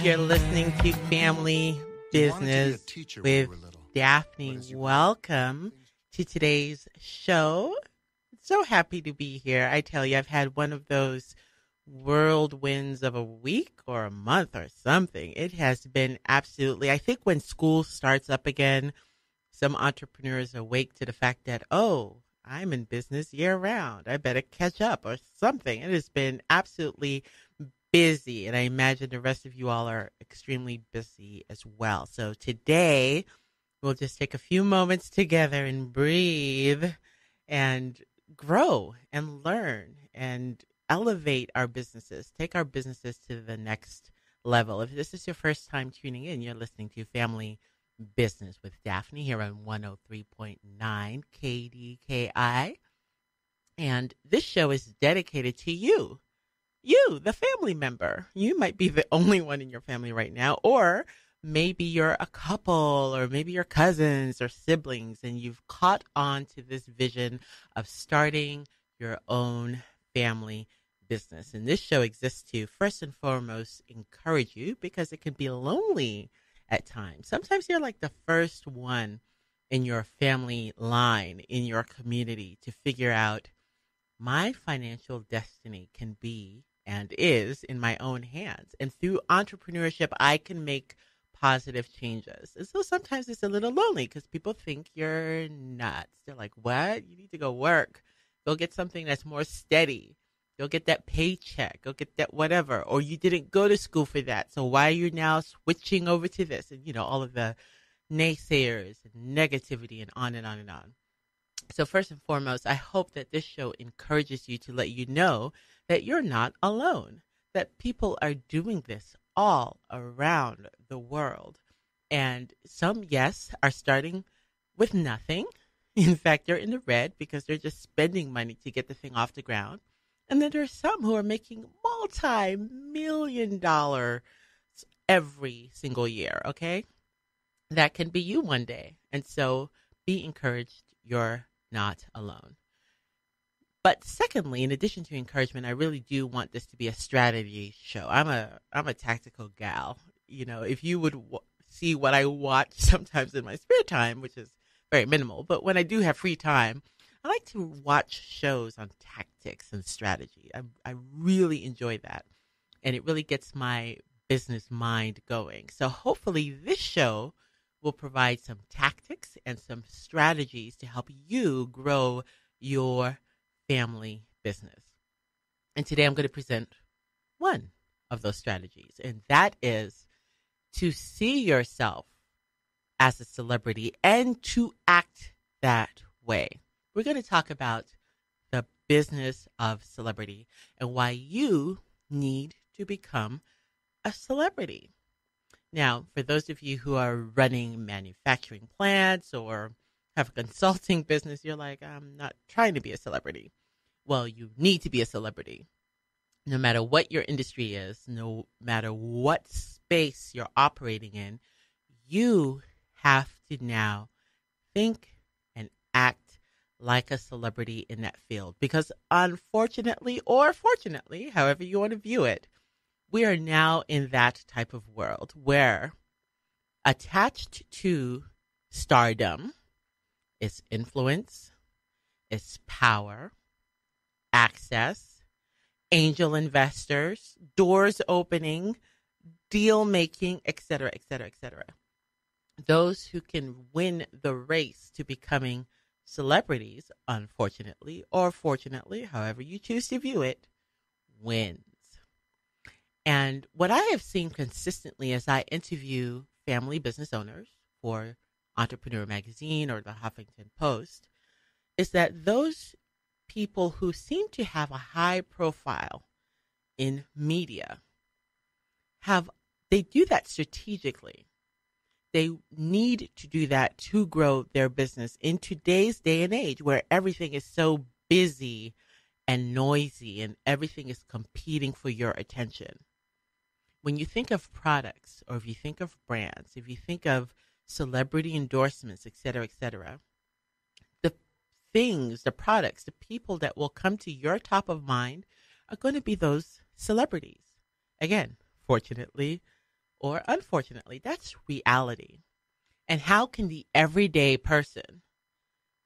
You're listening to Family Business with Daphne. Welcome to today's show. So happy to be here. I tell you, I've had one of those whirlwinds of a week or a month or something. It has been absolutely, I think when school starts up again, some entrepreneurs awake to the fact that, oh, I'm in business year round. I better catch up or something. It has been absolutely busy, and I imagine the rest of you all are extremely busy as well. So today, we'll just take a few moments together and breathe and grow and learn and elevate our businesses, take our businesses to the next level. If this is your first time tuning in, you're listening to Family Business with Daphne here on 103.9 KDKI. And this show is dedicated to you. You, the family member. You might be the only one in your family right now, or maybe you're a couple, or maybe you're cousins or siblings, and you've caught on to this vision of starting your own family business. And this show exists to, first and foremost, encourage you, because it can be lonely at times. Sometimes you're like the first one in your family line, in your community, to figure out my financial destiny can be and is in my own hands. And through entrepreneurship, I can make positive changes. And so sometimes it's a little lonely because people think you're nuts. They're like, what? You need to go work. Go get something that's more steady. Go get that paycheck. Go get that whatever. Or you didn't go to school for that. So why are you now switching over to this? And, all of the naysayers and negativity and on and on and on. So first and foremost, I hope that this show encourages you to let you know that you're not alone, that people are doing this all around the world. And some, yes, are starting with nothing. In fact, they're in the red because they're just spending money to get the thing off the ground. And then there's some who are making multi-million dollars every single year, okay? That can be you one day. And so be encouraged, you're not alone. But secondly, in addition to encouragement, I really do want this to be a strategy show. I'm a tactical gal. If you would see what I watch sometimes in my spare time, which is very minimal, but when I do have free time, I like to watch shows on tactics and strategy. I really enjoy that. And it really gets my business mind going. So hopefully this show will provide some tactics and some strategies to help you grow your family business. And today I'm going to present one of those strategies, and that is to see yourself as a celebrity and to act that way. We're going to talk about the business of celebrity and why you need to become a celebrity. Now, for those of you who are running manufacturing plants or have a consulting business, you're like, I'm not trying to be a celebrity. Well, you need to be a celebrity. No matter what your industry is, no matter what space you're operating in, you have to now think and act like a celebrity in that field. Because unfortunately, or fortunately, however you want to view it, we are now in that type of world where attached to stardom is influence, is power, access, angel investors, doors opening, deal making, etc., etc., etc. Those who can win the race to becoming celebrities, unfortunately or fortunately, however you choose to view it, wins. And what I have seen consistently as I interview family business owners for Entrepreneur Magazine or the Huffington Post is that those people who seem to have a high profile in media they do that strategically. They need to do that to grow their business in today's day and age where everything is so busy and noisy and everything is competing for your attention. When you think of products, or if you think of brands, if you think of celebrity endorsements, et cetera, the things, the products, the people that will come to your top of mind are going to be those celebrities. Again, fortunately or unfortunately. That's reality. And how can the everyday person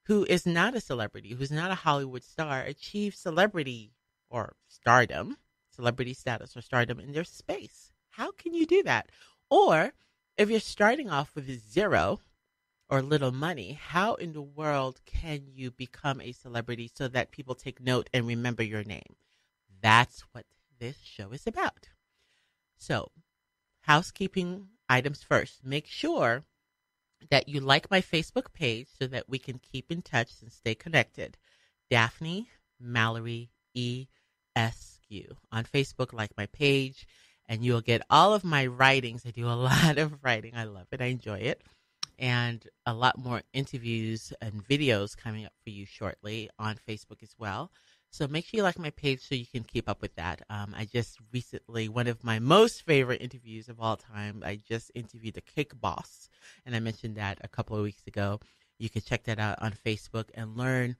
who is not a celebrity, who's not a Hollywood star, achieve celebrity or stardom, celebrity status or stardom in their space? How can you do that? Or if you're starting off with zero or little money, how in the world can you become a celebrity so that people take note and remember your name? That's what this show is about. So, housekeeping items first. Make sure that you like my Facebook page so that we can keep in touch and stay connected. Daphne Mallory ESQ. On Facebook, like my page, and you'll get all of my writings. I do a lot of writing. I love it. I enjoy it. And a lot more interviews and videos coming up for you shortly on Facebook as well. So make sure you like my page so you can keep up with that. I just recently, one of my most favorite interviews of all time, I just interviewed the Cake Boss. And I mentioned that a couple of weeks ago. You can check that out on Facebook and learn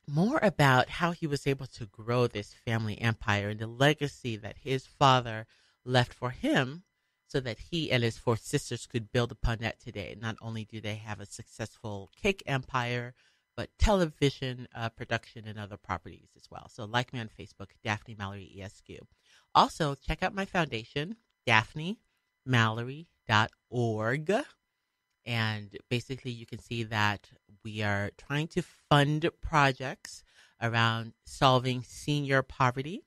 more about how he was able to grow this family empire and the legacy that his father left for him so that he and his four sisters could build upon that today. Not only do they have a successful cake empire, but television production and other properties as well. So like me on Facebook, Daphne Mallory ESQ. Also, check out my foundation, daphnemallory.org. And basically, you can see that we are trying to fund projects around solving senior poverty,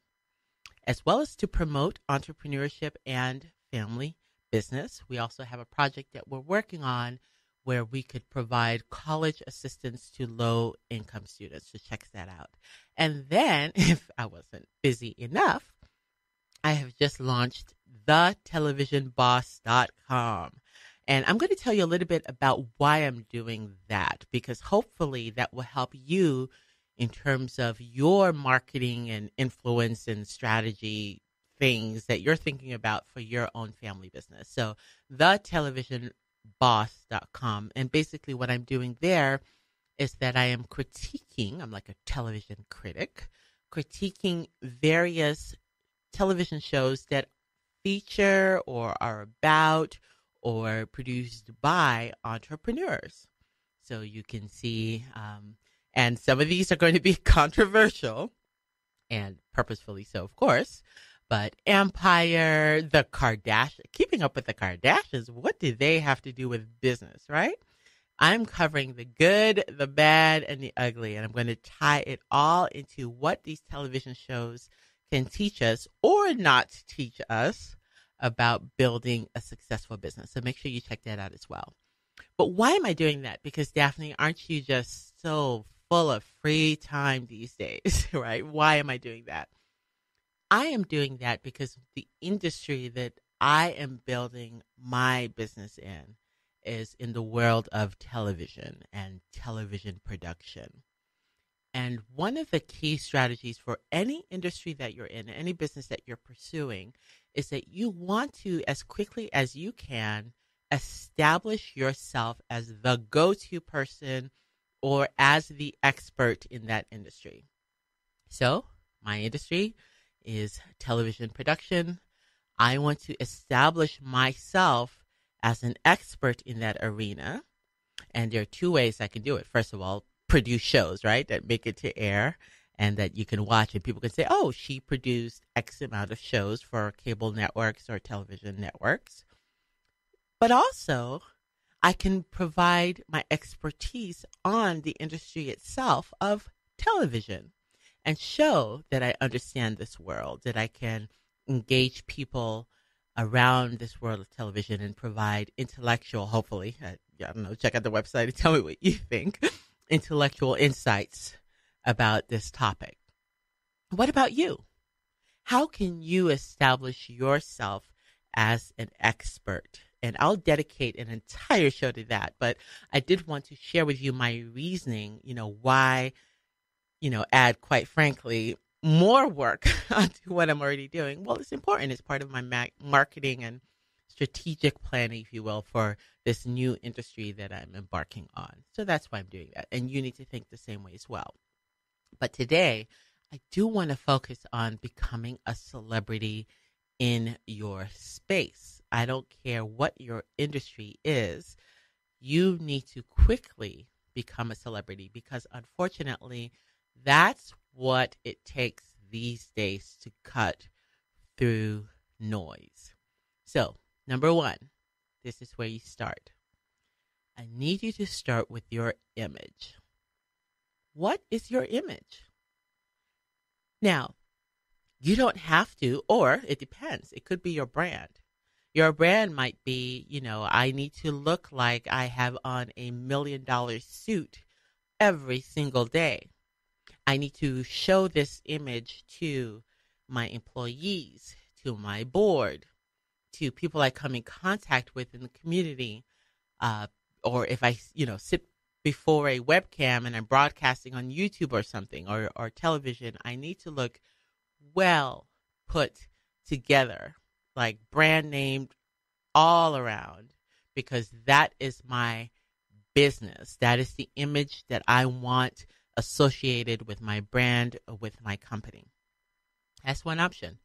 as well as to promote entrepreneurship and family business. We also have a project that we're working on where we could provide college assistance to low-income students. So check that out. And then, if I wasn't busy enough, I have just launched thetelevisionboss.com. And I'm going to tell you a little bit about why I'm doing that, because hopefully that will help you in terms of your marketing and influence and strategy things that you're thinking about for your own family business. So thetelevisionboss.com. And basically what I'm doing there is that I am critiquing, I'm like a television critic, critiquing various television shows that feature or are about or produced by entrepreneurs. So you can see, and some of these are going to be controversial and purposefully so, of course. But Empire, the Kardashians, keeping up with the Kardashians, what do they have to do with business, right? I'm covering the good, the bad, and the ugly, and I'm going to tie it all into what these television shows can teach us or not teach us about building a successful business. So make sure you check that out as well. But why am I doing that? Because Daphne, aren't you just so full of free time these days, right? Why am I doing that? I am doing that because the industry that I am building my business in is in the world of television and television production. And one of the key strategies for any industry that you're in, any business that you're pursuing, is that you want to, as quickly as you can, establish yourself as the go-to person or as the expert in that industry. So my industry is television production. I want to establish myself as an expert in that arena. And there are two ways I can do it. First of all, produce shows, right, that make it to air and that you can watch and people can say, oh, she produced X amount of shows for cable networks or television networks. But also, I can provide my expertise on the industry itself of television and show that I understand this world, that I can engage people around this world of television and provide intellectual, hopefully, I don't know, check out the website and tell me what you think, intellectual insights about this topic. What about you? How can you establish yourself as an expert? And I'll dedicate an entire show to that, but I did want to share with you my reasoning, why, add, quite frankly, more work onto what I'm already doing. Well, it's important. It's part of my marketing and strategic planning, if you will, for this new industry that I'm embarking on. So that's why I'm doing that. And you need to think the same way as well. But today, I do want to focus on becoming a celebrity in your space. I don't care what your industry is. You need to quickly become a celebrity because unfortunately, that's what it takes these days to cut through noise. So, number one, this is where you start. I need you to start with your image. What is your image? Now, you don't have to, or it depends. It could be your brand. Your brand might be, I need to look like I have on $1 million suit every single day. I need to show this image to my employees, to my board, to people I come in contact with in the community, or if I, sit before a webcam and I'm broadcasting on YouTube or something or television, I need to look well put together, like brand named all around, because that is my business. That is the image that I want associated with my brand, with my company. That's one option.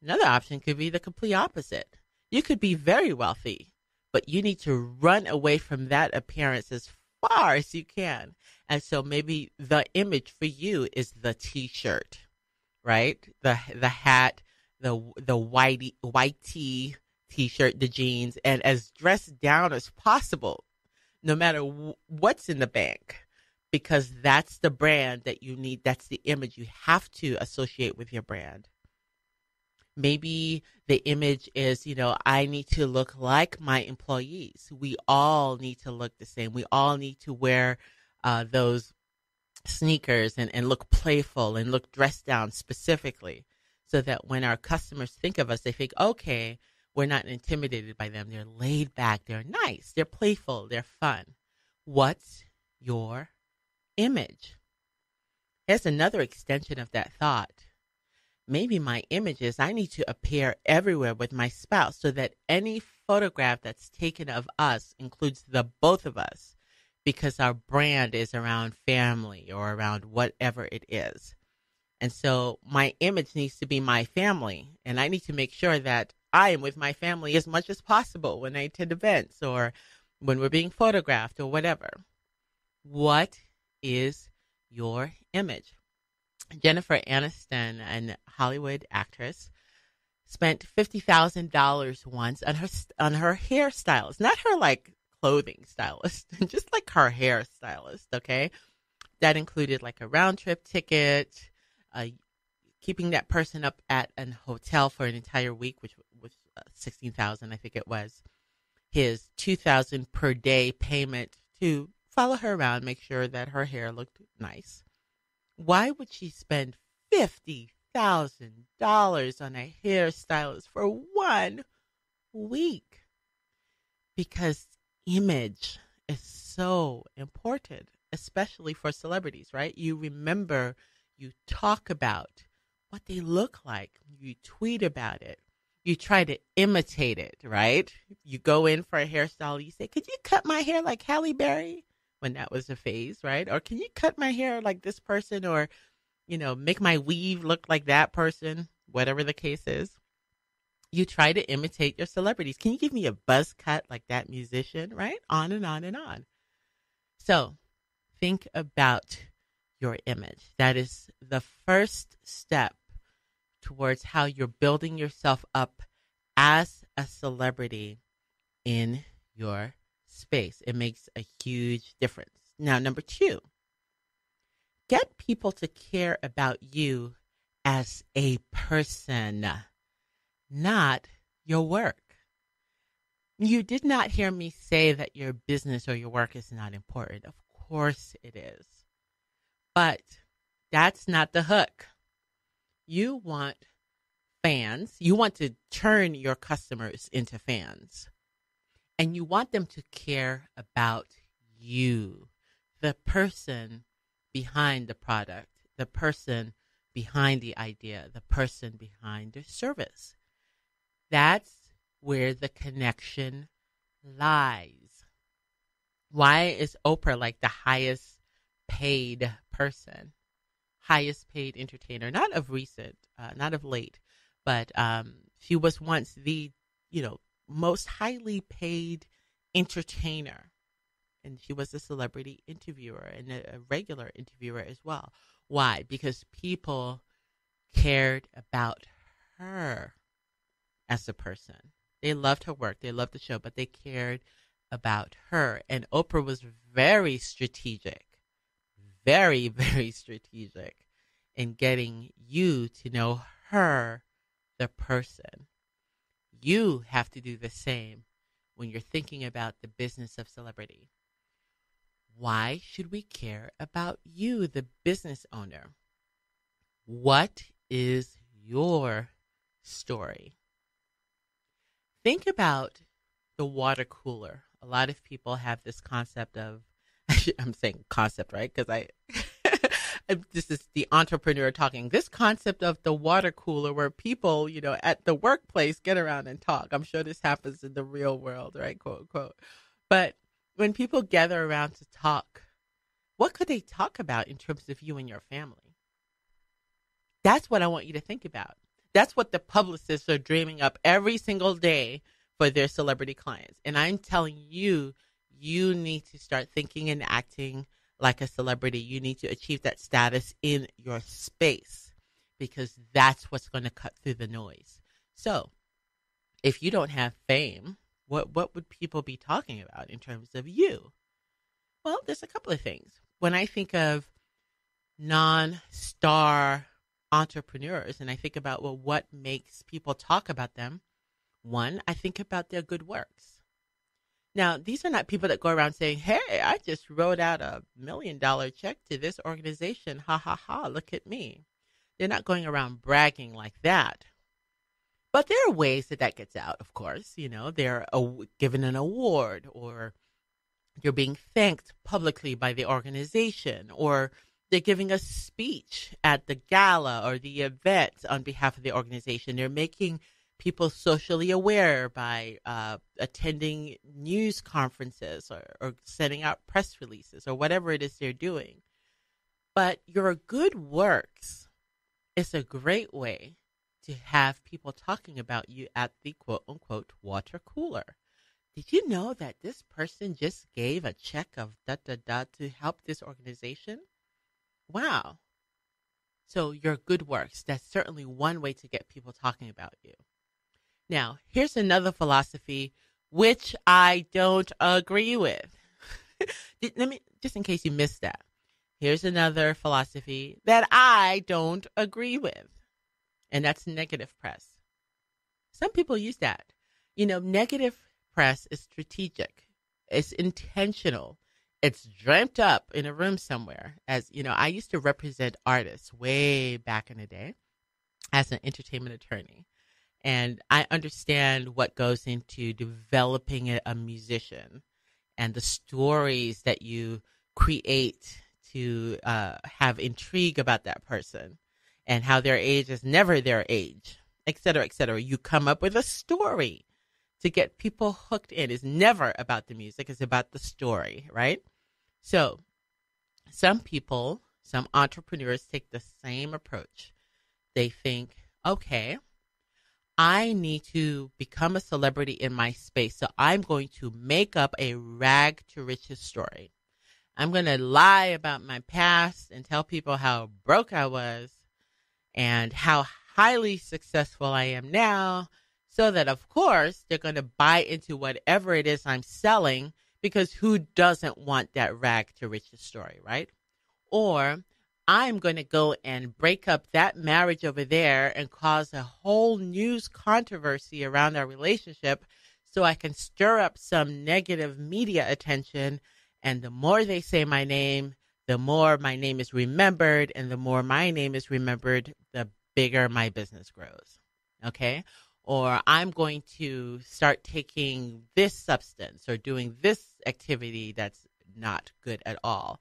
Another option could be the complete opposite. You could be very wealthy, but you need to run away from that appearance as far as you can. And so maybe the image for you is the t-shirt, right? The hat, the white tee, t-shirt, the jeans, and as dressed down as possible, no matter what's in the bank, because that's the brand that you need. That's the image you have to associate with your brand. Maybe the image is, I need to look like my employees. We all need to look the same. We all need to wear those sneakers and look playful and look dressed down specifically so that when our customers think of us, they think, okay, we're not intimidated by them. They're laid back. They're nice. They're playful. They're fun. What's your image? Here's another extension of that thought. Maybe my image is I need to appear everywhere with my spouse so that any photograph that's taken of us includes the both of us because our brand is around family or around whatever it is. And so my image needs to be my family, and I need to make sure that I am with my family as much as possible when I attend events or when we're being photographed or whatever. What is your image? Jennifer Aniston, an Hollywood actress, spent $50,000 once on her hairstylist, not her like clothing stylist, just like her hairstylist. Okay, that included like a round trip ticket, keeping that person up at a hotel for an entire week, which was $16,000, I think it was. His $2,000 per day payment to follow her around, make sure that her hair looked nice. Why would she spend $50,000 on a hairstylist for 1 week? Because image is so important, especially for celebrities, right? You remember, you talk about what they look like, you tweet about it, you try to imitate it, right? You go in for a hairstyle, you say, could you cut my hair like Halle Berry? When that was a phase, right? Or can you cut my hair like this person, or, make my weave look like that person, whatever the case is. You try to imitate your celebrities. Can you give me a buzz cut like that musician, right? On and on and on. So think about your image. That is the first step towards how you're building yourself up as a celebrity in your space. It makes a huge difference. Now, number 2, get people to care about you as a person, not your work. You did not hear me say that your business or your work is not important. Of course it is. But that's not the hook. You want fans. You want to turn your customers into fans. And you want them to care about you, the person behind the product, the person behind the idea, the person behind the service. That's where the connection lies. Why is Oprah like the highest paid person, highest paid entertainer? Not of recent, not of late, but She was once the, most highly paid entertainer. And she was a celebrity interviewer and a regular interviewer as well. Why? Because people cared about her as a person. They loved her work. They loved the show, but they cared about her. And Oprah was very strategic, very, very strategic in getting you to know her, the person. You have to do the same when you're thinking about the business of celebrity. Why should we care about you, the business owner? What is your story? Think about the water cooler. A lot of people have this concept of, I'm saying concept, right? Because this is the entrepreneur talking, this concept of the water cooler where people, at the workplace get around and talk. I'm sure this happens in the real world, right? Quote, unquote. But when people gather around to talk, what could they talk about in terms of you and your family? That's what I want you to think about. That's what the publicists are dreaming up every single day for their celebrity clients. And I'm telling you, you need to start thinking and acting like a celebrity. You need to achieve that status in your space because that's what's going to cut through the noise. So if you don't have fame, what would people be talking about in terms of you? Well, there's a couple of things. When I think of non-star entrepreneurs and I think about, what makes people talk about them? One, I think about their good works. Now, these are not people that go around saying, hey, I just wrote out $1 million check to this organization. Ha, ha, ha, look at me. They're not going around bragging like that. But there are ways that gets out, of course. They're given an award or you're being thanked publicly by the organization or they're giving a speech at the gala or the event on behalf of the organization. They're making people socially aware by attending news conferences or sending out press releases or whatever it is they're doing. But your good works is a great way to have people talking about you at the quote-unquote water cooler. Did you know that this person just gave a check of da-da-da to help this organization? Wow. So your good works, that's certainly one way to get people talking about you. Now, here's another philosophy which I don't agree with. Let me, just in case you missed that, here's another philosophy that I don't agree with, and that's negative press. Some people use that. Negative press is strategic. It's intentional. It's dreamt up in a room somewhere. As I used to represent artists way back in the day as an entertainment attorney. And I understand what goes into developing a musician and the stories that you create to have intrigue about that person and how their age is never their age, et cetera, et cetera. You come up with a story to get people hooked in. It's never about the music. It's about the story, right? So some people, some entrepreneurs take the same approach. They think, okay, I need to become a celebrity in my space, so I'm going to make up a rag to riches story. I'm going to lie about my past and tell people how broke I was and how highly successful I am now, so that, of course, they're going to buy into whatever it is I'm selling, because who doesn't want that rag to riches story, right? Or I'm going to go and break up that marriage over there and cause a whole news controversy around our relationship so I can stir up some negative media attention. And the more they say my name, the more my name is remembered. And the more my name is remembered, the bigger my business grows. Okay? Or I'm going to start taking this substance or doing this activity that's not good at all.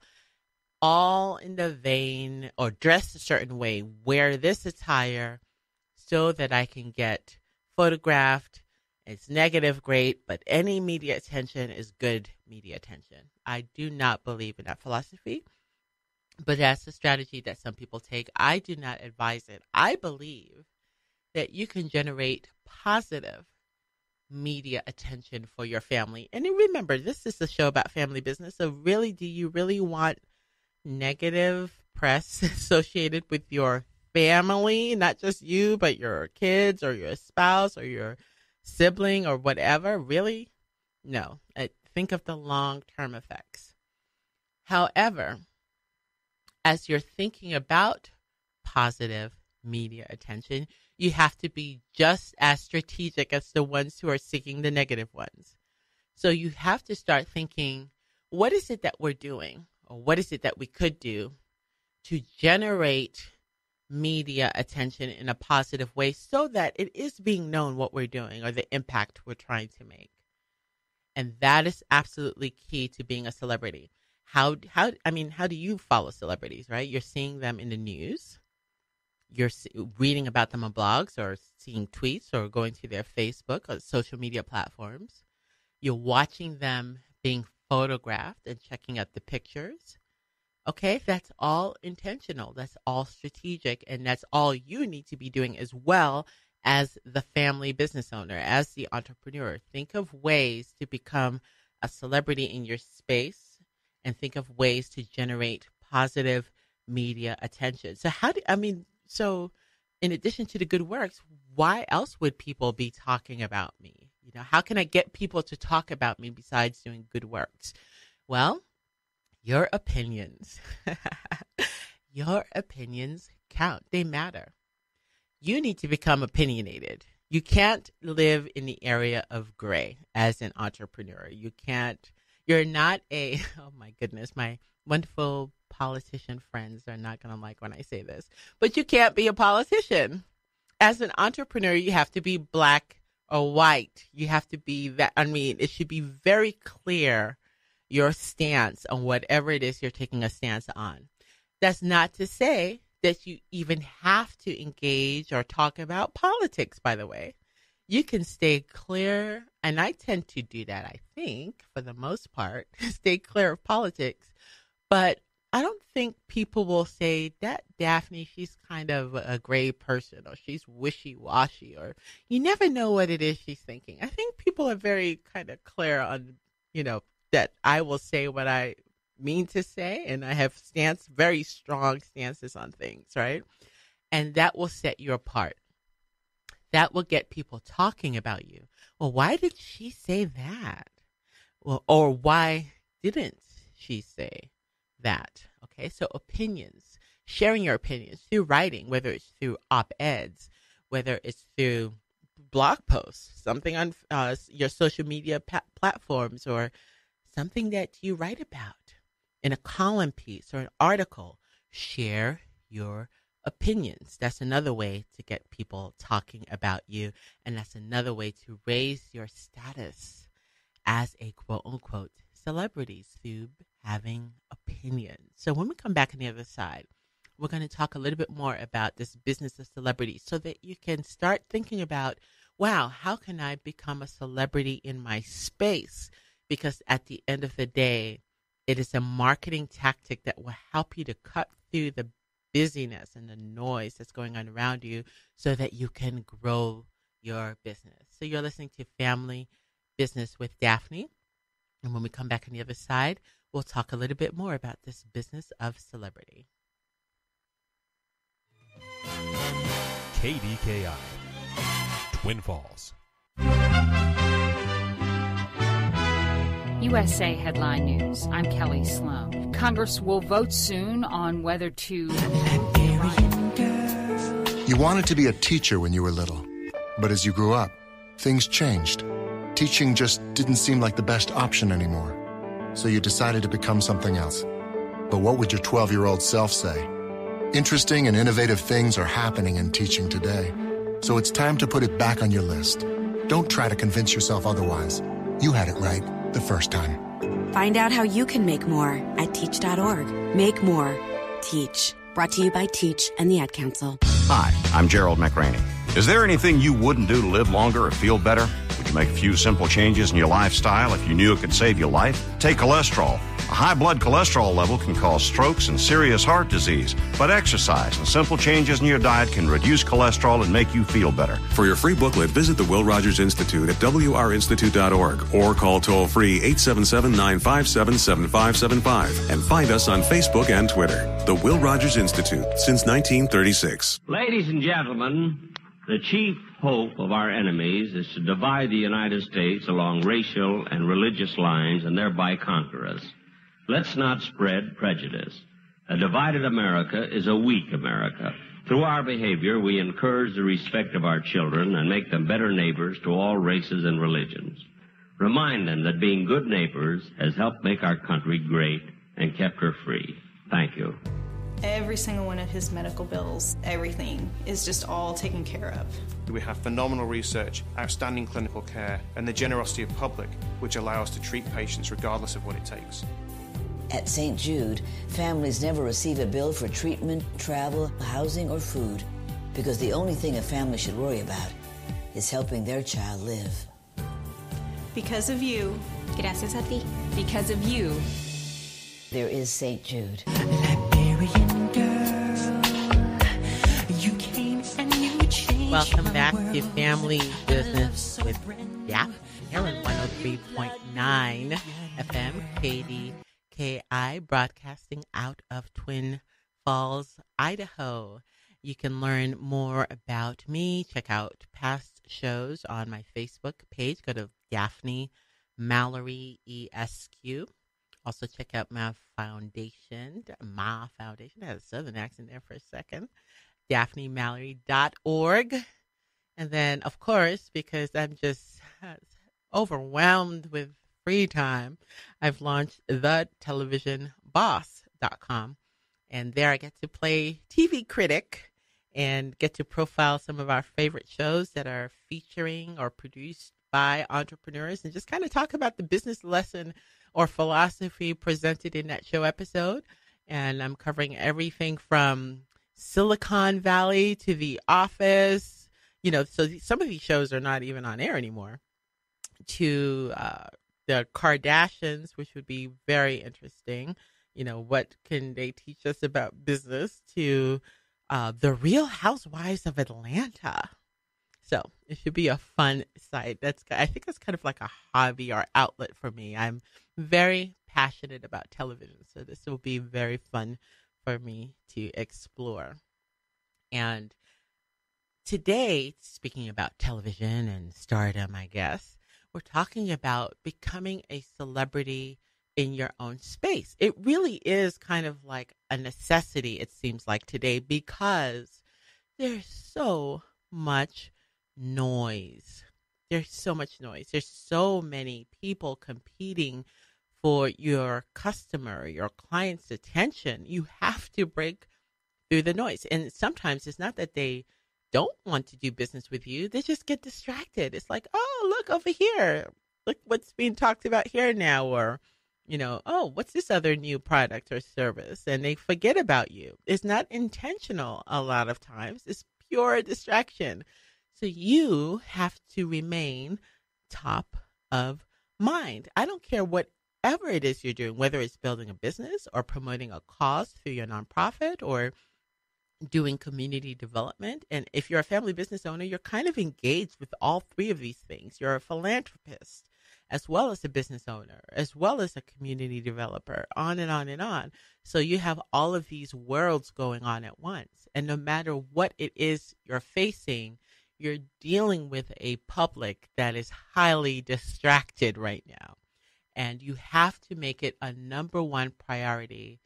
All in the vein, or dress a certain way, wear this attire so that I can get photographed. It's negative, great, but any media attention is good media attention. I do not believe in that philosophy, but that's a strategy that some people take. I do not advise it. I believe that you can generate positive media attention for your family. And remember, this is a show about family business. So really, do you really want negative press associated with your family? Not just you, but your kids or your spouse or your sibling or whatever? Really? No. Think of the long-term effects. However, as you're thinking about positive media attention, you have to be just as strategic as the ones who are seeking the negative ones. So you have to start thinking, what is it that we're doing, or what is it that we could do to generate media attention in a positive way so that it is being known what we're doing or the impact we're trying to make. And that is absolutely key to being a celebrity. How do you follow celebrities, right? You're seeing them in the news. You're reading about them on blogs or seeing tweets or going to their Facebook or social media platforms. You're watching them being photographed and checking out the pictures. Okay, that's all intentional. That's all strategic. And that's all you need to be doing as well as the family business owner, as the entrepreneur. Think of ways to become a celebrity in your space and think of ways to generate positive media attention. So in addition to the good works, why else would people be talking about me? How can I get people to talk about me besides doing good works? Well, your opinions. Your opinions count. They matter. You need to become opinionated. You can't live in the area of gray as an entrepreneur. You're not oh my goodness, my wonderful politician friends are not going to like when I say this, but you can't be a politician. As an entrepreneur, you have to be black or white. You have to be that. It should be very clear your stance on whatever it is you're taking a stance on. That's not to say that you even have to engage or talk about politics, by the way. You can stay clear, and I tend to do that, I think, for the most part, stay clear of politics. But I don't think people will say that Daphne, she's kind of a gray person, or she's wishy-washy, or you never know what it is she's thinking. I think people are very kind of clear on, that I will say what I mean to say, and I have very strong stances on things, right? And that will set you apart. That will get people talking about you. Well, why did she say that? Well, or why didn't she say that? Okay, so opinions, sharing your opinions through writing, whether it's through op-eds, whether it's through blog posts, something on your social media platforms, or something that you write about in a column piece or an article. Share your opinions. That's another way to get people talking about you, and that's another way to raise your status as a quote-unquote celebrity through having opinions. So when we come back on the other side, we're going to talk a little bit more about this business of celebrity so that you can start thinking about, wow, how can I become a celebrity in my space? Because at the end of the day, it is a marketing tactic that will help you to cut through the busyness and the noise that's going on around you so that you can grow your business. So you're listening to Family Business with Daphne. And when we come back on the other side, we'll talk a little bit more about this business of celebrity. KDKI, Twin Falls. USA Headline News. I'm Kelly Sloan. Congress will vote soon on whether to... You wanted to be a teacher when you were little, but as you grew up, things changed. Teaching just didn't seem like the best option anymore, so you decided to become something else. But what would your 12-year-old self say? Interesting and innovative things are happening in teaching today, so it's time to put it back on your list. Don't try to convince yourself otherwise. You had it right the first time. Find out how you can make more at teach.org. Make more. Teach. Brought to you by Teach and the Ad Council. Hi, I'm Gerald McRaney. Is there anything you wouldn't do to live longer or feel better? Would you make a few simple changes in your lifestyle if you knew it could save your life? Take cholesterol. A high blood cholesterol level can cause strokes and serious heart disease, but exercise and simple changes in your diet can reduce cholesterol and make you feel better. For your free booklet, visit the Will Rogers Institute at wrinstitute.org or call toll-free 877-957-7575 and find us on Facebook and Twitter. The Will Rogers Institute, since 1936. Ladies and gentlemen, the chief hope of our enemies is to divide the United States along racial and religious lines and thereby conquer us. Let's not spread prejudice. A divided America is a weak America. Through our behavior, we encourage the respect of our children and make them better neighbors to all races and religions. Remind them that being good neighbors has helped make our country great and kept her free. Thank you. Every single one of his medical bills, everything is just all taken care of. We have phenomenal research, outstanding clinical care, and the generosity of public, which allow us to treat patients regardless of what it takes. At St. Jude, families never receive a bill for treatment, travel, housing, or food, because the only thing a family should worry about is helping their child live. Because of you. Gracias a ti. Because of you. There is St. Jude. Welcome back to Family Business with Daphne here on 103.9 FM KDKI, broadcasting out of Twin Falls, Idaho. You can learn more about me. Check out past shows on my Facebook page. Go to Daphne Mallory ESQ. Also check out my foundation. I had a southern accent there for a second. DaphneMallory.org. And then, of course, because I'm just overwhelmed with free time, I've launched thetelevisionboss.com. And there I get to play TV critic and get to profile some of our favorite shows that are featuring or produced by entrepreneurs and just kind of talk about the business lesson or philosophy presented in that show episode. And I'm covering everything from Silicon Valley to The Office, so some of these shows are not even on air anymore, to the Kardashians, which would be very interesting. What can they teach us about business, to the Real Housewives of Atlanta. So it should be a fun site. I think that's kind of like a hobby or outlet for me. I'm very passionate about television, so this will be very fun for me to explore. And today, speaking about television and stardom, I guess, we're talking about becoming a celebrity in your own space. It really is kind of like a necessity, it seems like today, because there's so much noise. There's so much noise. There's so many people competing for your customer, your client's attention. You have to break through the noise. And sometimes it's not that they don't want to do business with you. They just get distracted. It's like, oh, look over here. Look what's being talked about here now. Or, oh, what's this other new product or service? And they forget about you. It's not intentional a lot of times. It's pure distraction. So you have to remain top of mind. I don't care whatever it is you're doing, whether it's building a business or promoting a cause through your nonprofit or doing community development. And if you're a family business owner, you're kind of engaged with all three of these things. You're a philanthropist, as well as a business owner, as well as a community developer, on and on and on. So you have all of these worlds going on at once. And no matter what it is you're facing, you're dealing with a public that is highly distracted right now. And you have to make it a number one priority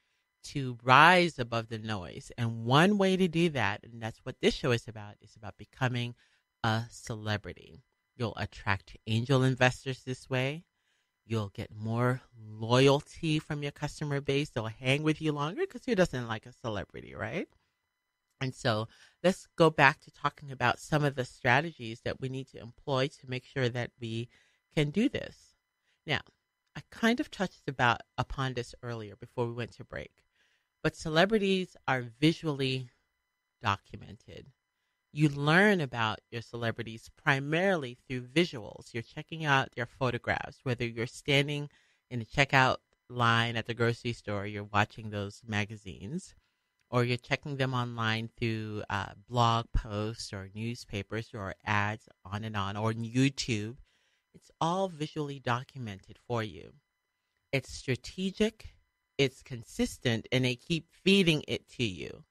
to rise above the noise. And one way to do that, and that's what this show is about becoming a celebrity. You'll attract angel investors this way. You'll get more loyalty from your customer base. They'll hang with you longer because who doesn't like a celebrity, right? And so let's go back to talking about some of the strategies that we need to employ to make sure that we can do this. Now, I kind of touched upon this earlier before we went to break, but celebrities are visually documented. You learn about your celebrities primarily through visuals. You're checking out their photographs, whether you're standing in a checkout line at the grocery store, you're watching those magazines, or you're checking them online through blog posts or newspapers or ads on and on, or on YouTube, it's all visually documented for you. It's strategic, it's consistent, and they keep feeding it to you.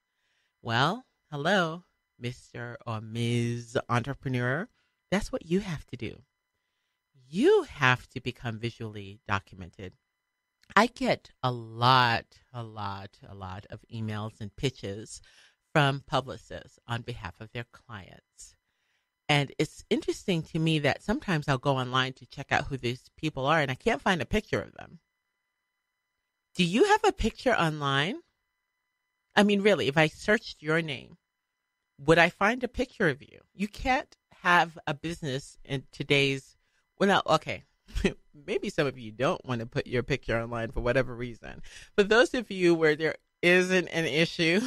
Well, hello, Mr. or Ms. Entrepreneur. That's what you have to do. You have to become visually documented. I get a lot of emails and pitches from publicists on behalf of their clients. And it's interesting to me that sometimes I'll go online to check out who these people are, and I can't find a picture of them. Do you have a picture online? I mean, really, if I searched your name, would I find a picture of you? You can't have a business in today's, okay, maybe some of you don't want to put your picture online for whatever reason. For those of you where there isn't an issue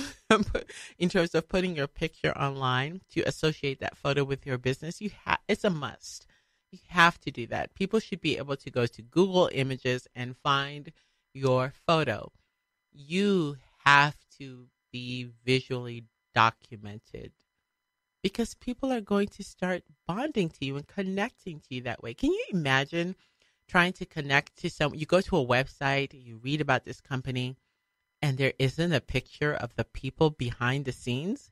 in terms of putting your picture online to associate that photo with your business, it's a must. You have to do that. People should be able to go to Google Images and find your photo. You have to be visually documented because people are going to start bonding to you and connecting to you that way. Can you imagine trying to connect to someone? You go to a website, you read about this company, and there isn't a picture of the people behind the scenes?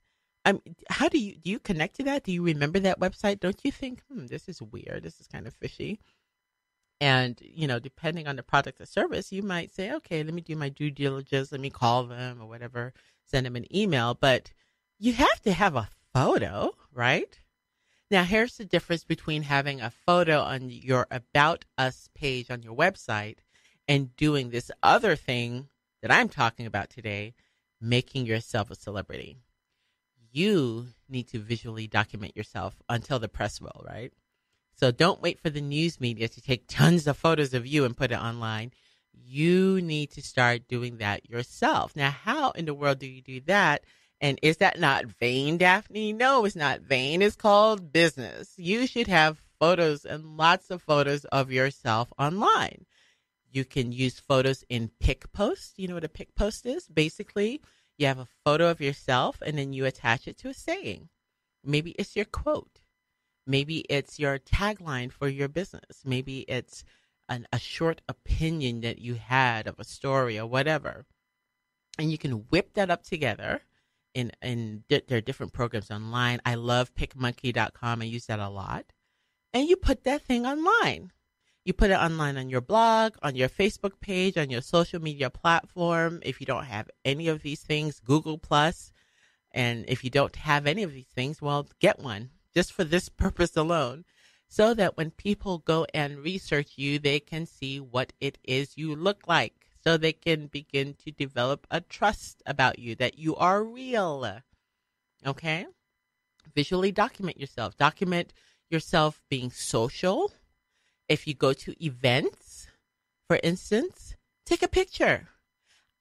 How do you connect to that? Do you remember that website? Don't you think, this is weird, this is kind of fishy? And, depending on the product or service, you might say, okay, let me do my due diligence. Let me call them or whatever, send them an email. But you have to have a photo, right? Now, here's the difference between having a photo on your About Us page on your website and doing this other thing that I'm talking about today, making yourself a celebrity. You need to visually document yourself until the press will, right? So don't wait for the news media to take tons of photos of you and put it online. You need to start doing that yourself. Now, how in the world do you do that? And is that not vain, Daphne? No, it's not vain. It's called business. You should have photos and lots of photos of yourself online. You can use photos in pic posts. You know what a pic post is? Basically, you have a photo of yourself and then you attach it to a saying. Maybe it's your quote. Maybe it's your tagline for your business. Maybe it's a short opinion that you had of a story or whatever. And you can whip that up together. There are different programs online. I love PicMonkey.com. I use that a lot. And you put that thing online. You put it online on your blog, on your Facebook page, on your social media platform. If you don't have any of these things, Google Plus. And if you don't have any of these things, well, get one just for this purpose alone, so that when people go and research you, they can see what it is you look like, so they can begin to develop a trust about you, that you are real. Okay? Visually document yourself. Document yourself being social. If you go to events, for instance, take a picture.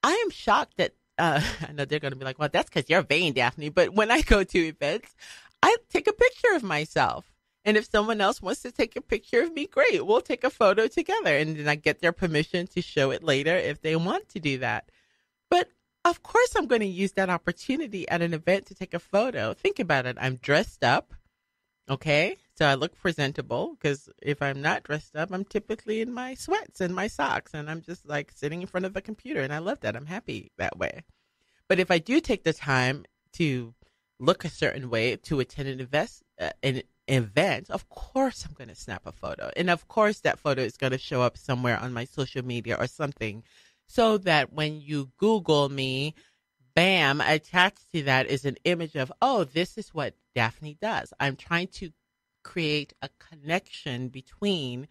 I am shocked that, I know they're going to be like, well, that's because you're vain, Daphne. But when I go to events, I take a picture of myself. And if someone else wants to take a picture of me, great. We'll take a photo together. And then I get their permission to show it later if they want to do that. But of course, I'm going to use that opportunity at an event to take a photo. Think about it. I'm dressed up. Okay. So I look presentable, because if I'm not dressed up, I'm typically in my sweats and my socks. And I'm just like sitting in front of the computer. And I love that. I'm happy that way. But if I do take the time to look a certain way to attend an event, of course I'm going to snap a photo. And of course that photo is going to show up somewhere on my social media or something, so that when you Google me, bam, attached to that is an image of, oh, this is what Daphne does. I'm trying to create a connection between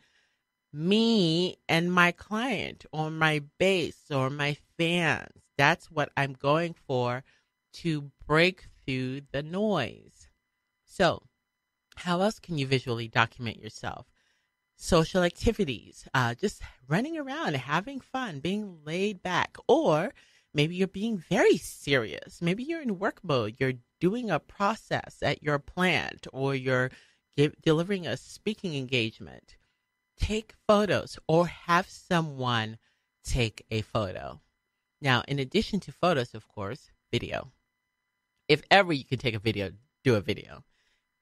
me and my client or my base or my fans. That's what I'm going for, to break through the noise. So how else can you visually document yourself? Social activities, just running around, having fun, being laid back. Or maybe you're being very serious. Maybe you're in work mode. You're doing a process at your plant, or you're delivering a speaking engagement. Take photos, or have someone take a photo. Now, in addition to photos, of course, video. If ever you can take a video, do a video.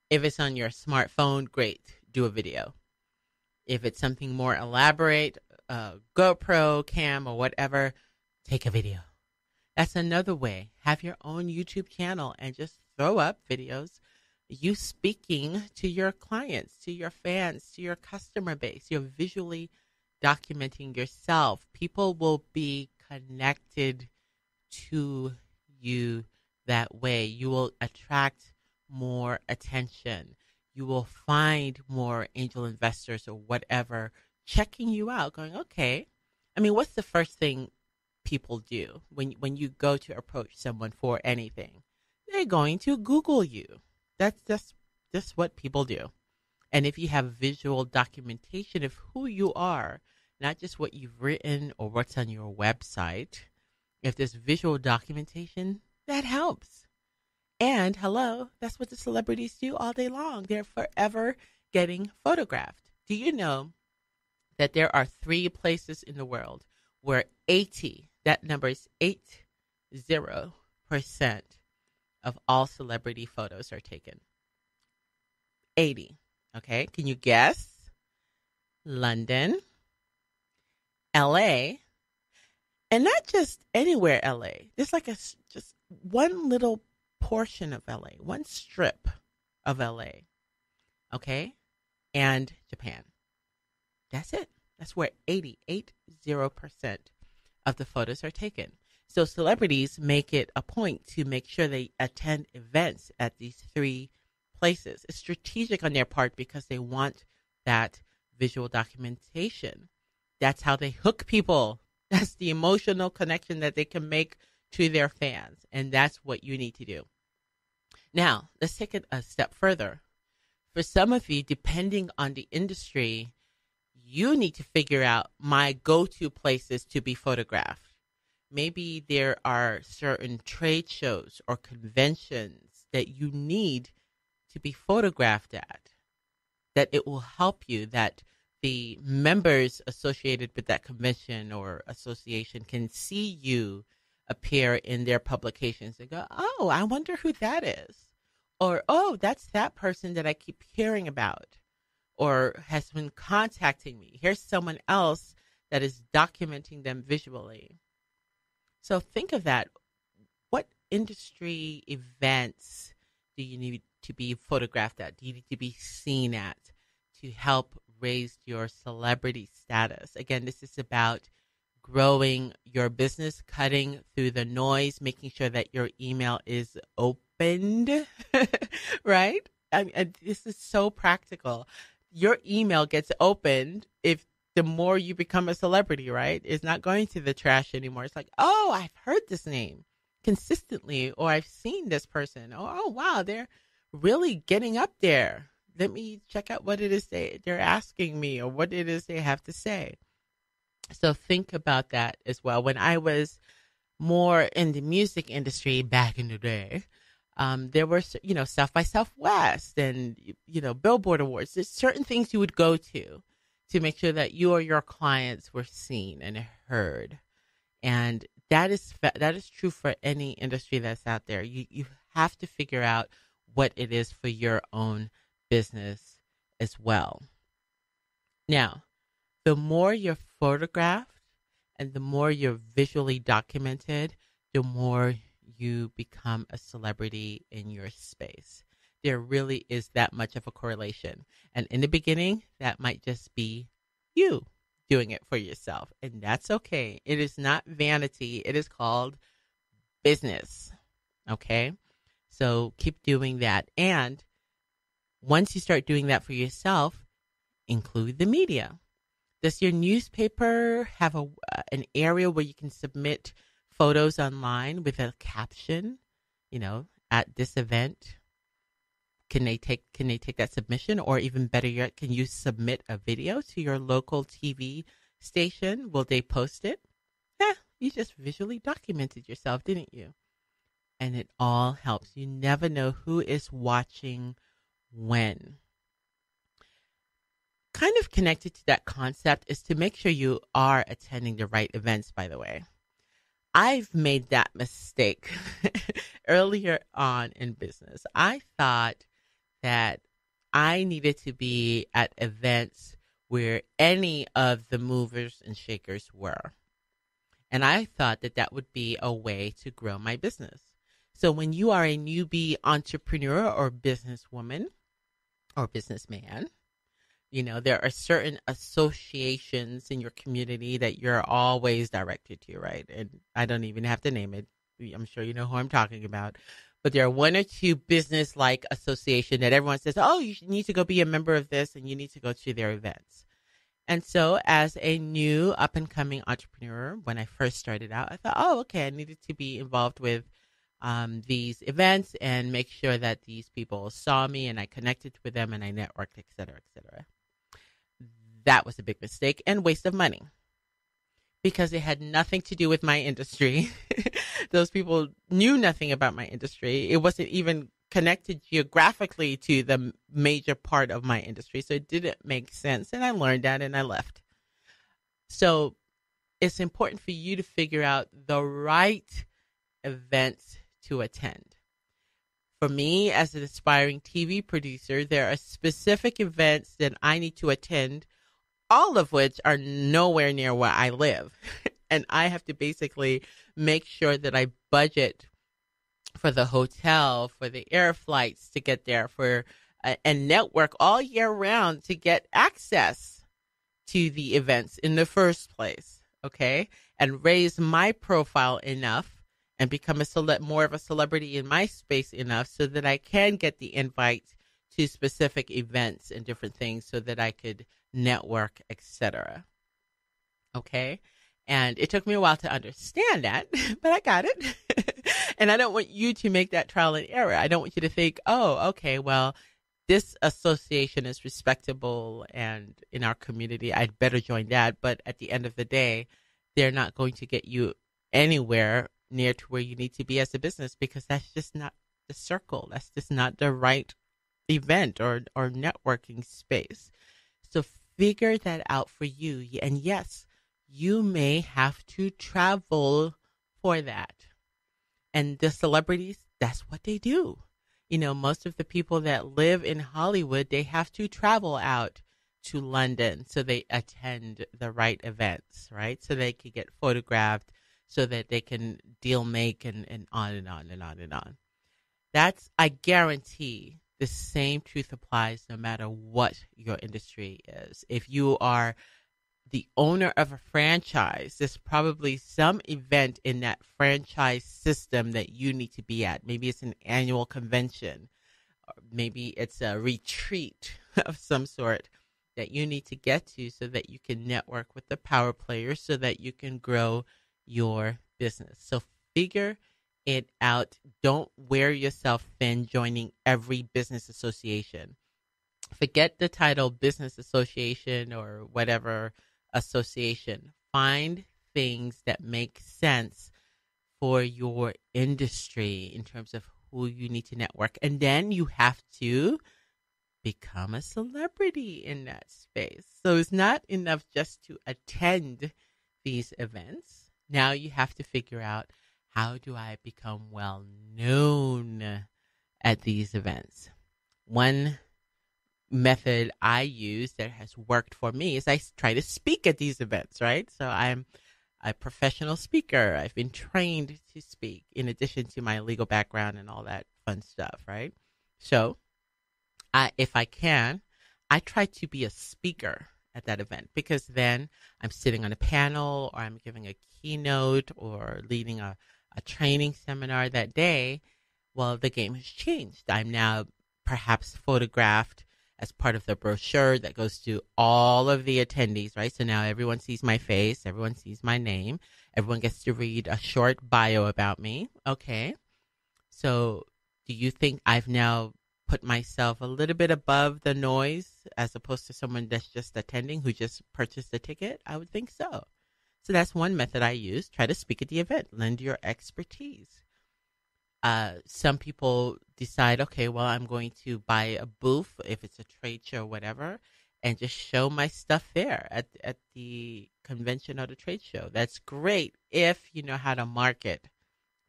If it's on your smartphone, great, do a video. If it's something more elaborate, GoPro, cam, or whatever, take a video. That's another way. Have your own YouTube channel and just throw up videos. You speaking to your clients, to your fans, to your customer base. You're visually documenting yourself. People will be connected to you that way. You will attract more attention. You will find more angel investors or whatever checking you out, going, okay. I mean, what's the first thing people do when you go to approach someone for anything? They're going to Google you. That's just what people do. And if you have visual documentation of who you are, not just what you've written or what's on your website, if there's visual documentation, that helps. And hello, that's what the celebrities do all day long. They're forever getting photographed. Do you know that there are 3 places in the world where 80, that number is 80% of all celebrity photos are taken? 80. Okay, can you guess? London, LA, and not just anywhere LA. There's like just one little portion of LA, one strip of LA. Okay, and Japan. That's it. That's where 80% of the photos are taken. So celebrities make it a point to make sure they attend events at these 3 places. It's strategic on their part because they want that visual documentation. That's how they hook people. That's the emotional connection that they can make to their fans. And that's what you need to do. Now, let's take it a step further. For some of you, depending on the industry, you need to figure out my go-to places to be photographed. Maybe there are certain trade shows or conventions that you need to be photographed at, that it will help you, that the members associated with that convention or association can see you appear in their publications and go, oh, I wonder who that is. Or, oh, that's that person that I keep hearing about or has been contacting me. Here's someone else that is documenting them visually. So think of that. What industry events do you need to be photographed at? Do you need to be seen at to help raise your celebrity status? Again, this is about growing your business, cutting through the noise, making sure that your email is opened, right? I mean, this is so practical. Your email gets opened if the more you become a celebrity, right? It's not going to the trash anymore. It's like, oh, I've heard this name consistently, or I've seen this person. Oh, wow, they're really getting up there. Let me check out what it is they're asking me or what it is they have to say. So think about that as well. When I was more in the music industry back in the day, there were, South by Southwest and, Billboard Awards. There's certain things you would go to make sure that you or your clients were seen and heard. And that is true for any industry that's out there. You have to figure out what it is for your own business as well. Now, the more you're photographed and the more you're visually documented, the more you become a celebrity in your space. There really is that much of a correlation. And in the beginning, that might just be you doing it for yourself. And that's okay. It is not vanity. It is called business. Okay? So keep doing that. And once you start doing that for yourself, include the media. Does your newspaper have an area where you can submit photos online with a caption, at this event? Can they take that submission? Or even better yet, can you submit a video to your local TV station? Will they post it? Yeah, you just visually documented yourself, didn't you? And it all helps. You never know who is watching when. kind of connected to that concept is to make sure you are attending the right events, by the way. I've made that mistake earlier on in business. I thought that I needed to be at events where any of the movers and shakers were. And I thought that that would be a way to grow my business. So when you are a newbie entrepreneur or businesswoman or businessman, you know, there are certain associations in your community that you're always directed to, right? And I don't even have to name it. I'm sure you know who I'm talking about. But there are one or two business-like association that everyone says, oh, you need to go be a member of this and you need to go to their events. And so as a new up-and-coming entrepreneur, when I first started out, I thought, oh, okay, I needed to be involved with these events and make sure that these people saw me and I connected with them and I networked, et cetera, et cetera. That was a big mistake and waste of money because it had nothing to do with my industry. Those people knew nothing about my industry. It wasn't even connected geographically to the major part of my industry. So it didn't make sense. And I learned that and I left. So it's important for you to figure out the right events to attend. For me, as an aspiring TV producer, there are specific events that I need to attend, all of which are nowhere near where I live. And I have to basically make sure that I budget for the hotel, for the air flights to get there, for and network all year round to get access to the events in the first place, okay? And raise my profile enough and become more of a celebrity in my space enough so that I can get the invite to specific events and different things so that I could network, etc. Okay? And it took me a while to understand that, but I got it. And I don't want you to make that trial and error. I don't want you to think, oh, okay, well, this association is respectable and in our community, I'd better join that. But at the end of the day, they're not going to get you anywhere near to where you need to be as a business because that's just not the circle. That's just not the right event or networking space. So figure that out for you. And yes, you may have to travel for that. And the celebrities, that's what they do. You know, most of the people that live in Hollywood, they have to travel out to London so they attend the right events, right? So they can get photographed, so that they can deal make and on and on and on and on. That's, I guarantee, the same truth applies no matter what your industry is. If you are the owner of a franchise, there's probably some event in that franchise system that you need to be at. Maybe it's an annual convention, or maybe it's a retreat of some sort that you need to get to so that you can network with the power players so that you can grow your business. So figure it out. Don't wear yourself thin joining every business association. Forget the title business association or whatever association. Find things that make sense for your industry in terms of who you need to network. And then you have to become a celebrity in that space. So it's not enough just to attend these events. Now you have to figure out, how do I become well known at these events? One method I use that has worked for me is I try to speak at these events, right? So I'm a professional speaker. I've been trained to speak in addition to my legal background and all that fun stuff, right? So if I can, I try to be a speaker at that event because then I'm sitting on a panel or I'm giving a keynote or leading a training seminar that day. Well, the game has changed. I'm now perhaps photographed as part of the brochure that goes to all of the attendees, right? So now everyone sees my face, everyone sees my name, everyone gets to read a short bio about me. Okay. So do you think I've now put myself a little bit above the noise as opposed to someone that's just attending who just purchased a ticket? I would think so. So that's one method I use. Try to speak at the event. Lend your expertise. Some people decide, okay, well, I'm going to buy a booth if it's a trade show or whatever, and just show my stuff there at the convention or the trade show. That's great if you know how to market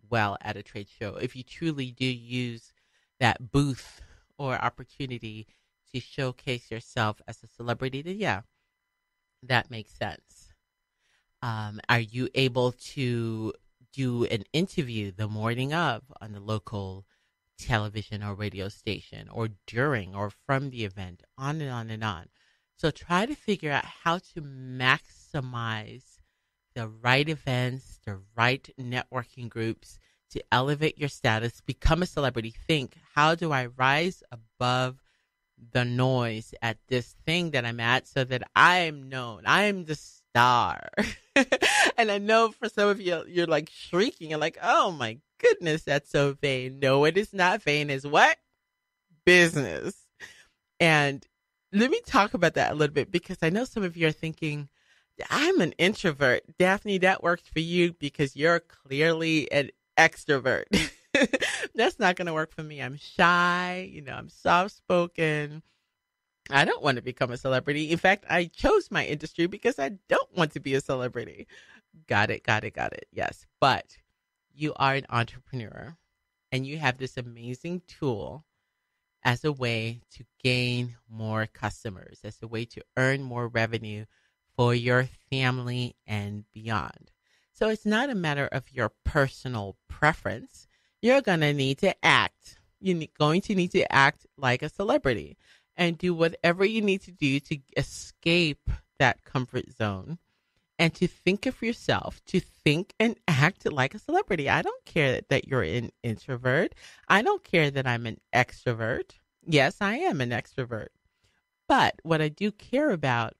well at a trade show. If you truly do use that booth or opportunity to showcase yourself as a celebrity, then yeah, that makes sense. Are you able to do an interview the morning of on the local television or radio station, or during or from the event, on and on and on? So try to figure out how to maximize the right events, the right networking groups to elevate your status, become a celebrity. Think, how do I rise above the noise at this thing that I'm at so that I'm known? I'm the star. And I know for some of you, you're like shrieking. You're like, oh my goodness, that's so vain. No, it is not vain. It's what? Business. And let me talk about that a little bit, because I know some of you are thinking, I'm an introvert. Daphne, that works for you because you're clearly an extrovert. That's not going to work for me. I'm shy. I'm soft-spoken. I don't want to become a celebrity. In fact, I chose my industry because I don't want to be a celebrity. Got it. Yes. But you are an entrepreneur, and you have this amazing tool as a way to gain more customers, as a way to earn more revenue for your family and beyond. So it's not a matter of your personal preference. You're going to need to act. You're going to need to act like a celebrity and do whatever you need to do to escape that comfort zone and to think of yourself, to think and act like a celebrity. I don't care that you're an introvert. I don't care that I'm an extrovert. Yes, I am an extrovert. But what I do care about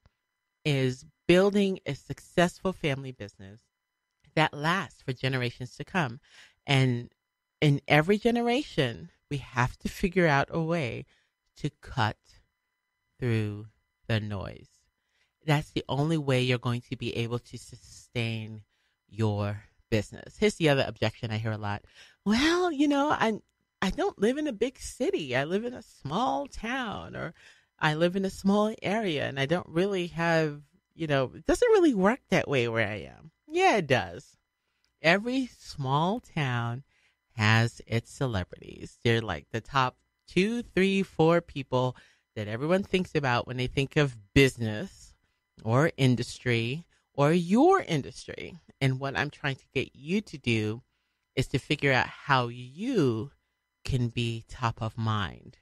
is building a successful family business that lasts for generations to come. And in every generation, we have to figure out a way to cut through the noise. That's the only way you're going to be able to sustain your business. Here's the other objection I hear a lot. Well, I don't live in a big city. I live in a small town, or I live in a small area, and I don't really have, it doesn't really work that way where I am. Yeah, it does. Every small town has its celebrities. They're like the top 2, 3, 4 people that everyone thinks about when they think of business or industry or your industry. And what I'm trying to get you to do is to figure out how you can be top of mind,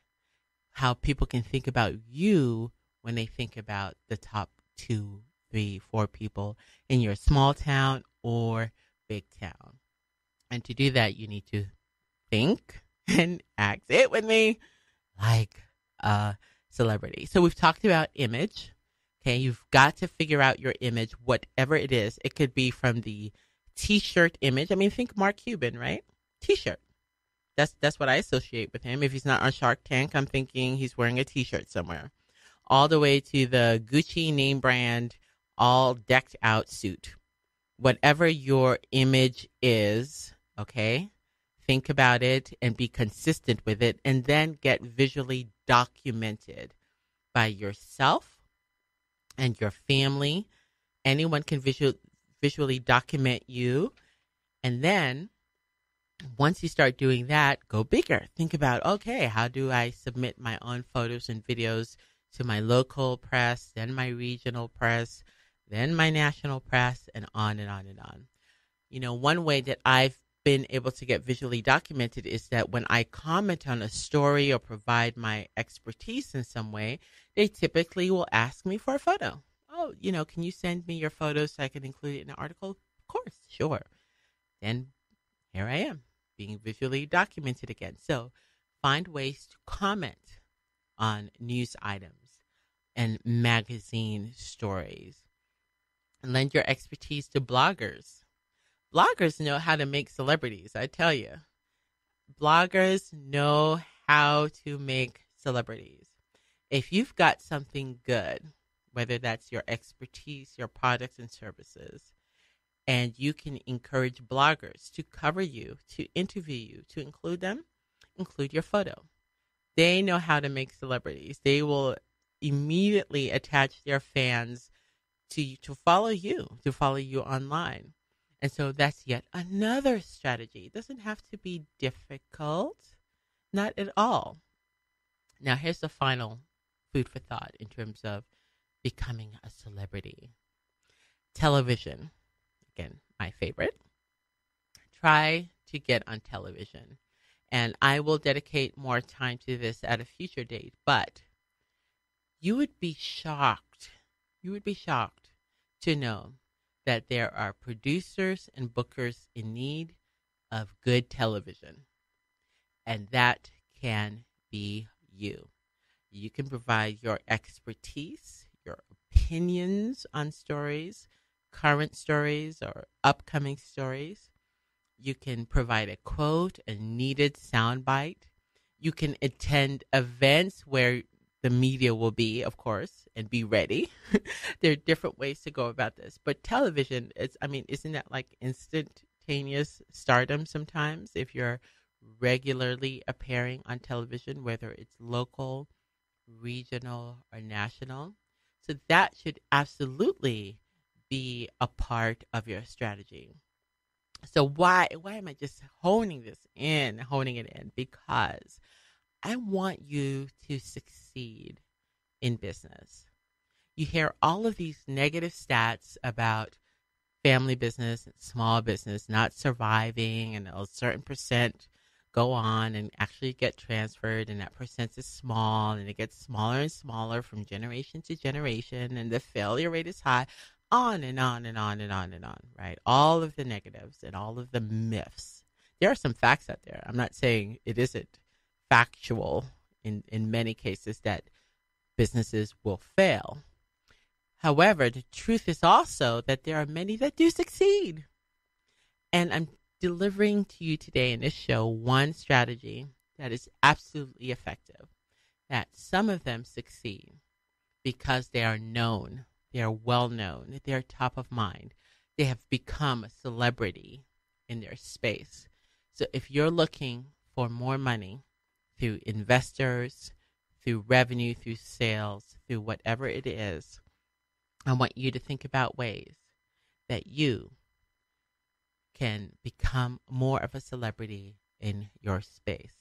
how people can think about you when they think about the top 2, 3, 4 people in your small town or big town. And to do that, you need to think and act. Say it with me, like a celebrity. So we've talked about image. Okay, you've got to figure out your image, whatever it is. It could be from the T-shirt image. I mean, think Mark Cuban, right? T-shirt. That's what I associate with him. If he's not on Shark Tank, I'm thinking he's wearing a T-shirt somewhere. All the way to the Gucci name brand, all decked out suit. Whatever your image is, okay, think about it and be consistent with it, and then get visually documented by yourself and your family. Anyone can visually document you. And then once you start doing that, go bigger. Think about, okay, how do I submit my own photos and videos to my local press, then my regional press, then my national press, and on and on and on. One way that I've been able to get visually documented is that when I comment on a story or provide my expertise in some way, they typically will ask me for a photo. Oh, can you send me your photos so I can include it in an article? Of course, sure. Then here I am, being visually documented again. So find ways to comment on news items and magazine stories. And lend your expertise to bloggers. Bloggers know how to make celebrities, I tell you. Bloggers know how to make celebrities. If you've got something good, whether that's your expertise, your products and services, and you can encourage bloggers to cover you, to interview you, to include them, include your photo. They know how to make celebrities. They will immediately attach their fans to follow you online. And so that's yet another strategy. It doesn't have to be difficult, not at all. Now, here's the final food for thought in terms of becoming a celebrity. Television, again, my favorite. Try to get on television. And I will dedicate more time to this at a future date. But you would be shocked. You would be shocked to know that there are producers and bookers in need of good television. And that can be you. You can provide your expertise, your opinions on stories, current stories or upcoming stories. You can provide a quote, a needed soundbite. You can attend events where the media will be, of course, and be ready. There are different ways to go about this. But television, isn't that like instantaneous stardom sometimes if you're regularly appearing on television, whether it's local, regional, or national? So that should absolutely be a part of your strategy. So why am I just honing it in? Because I want you to succeed in business. You hear all of these negative stats about family business and small business not surviving, and a certain percent go on and actually get transferred, and that percent is small, and it gets smaller and smaller from generation to generation, and the failure rate is high. On and on and on and on and on, right? All of the negatives and all of the myths. There are some facts out there. I'm not saying it isn't factual in many cases that businesses will fail. However, the truth is also that there are many that do succeed. And I'm delivering to you today in this show one strategy that is absolutely effective, that some of them succeed because they are known. They are well known. They are top of mind. They have become a celebrity in their space. So if you're looking for more money through investors, through revenue, through sales, through whatever it is, I want you to think about ways that you can become more of a celebrity in your space.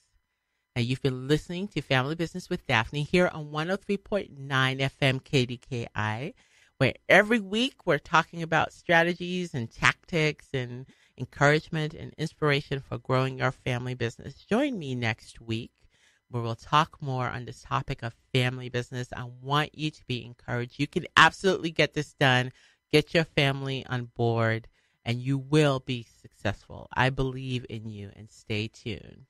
Now, you've been listening to Family Business with Daphne here on 103.9 FM KDKI, where every week we're talking about strategies and tactics and encouragement and inspiration for growing your family business. Join me next week where we'll talk more on this topic of family business. I want you to be encouraged. You can absolutely get this done. Get your family on board, and you will be successful. I believe in you, and stay tuned.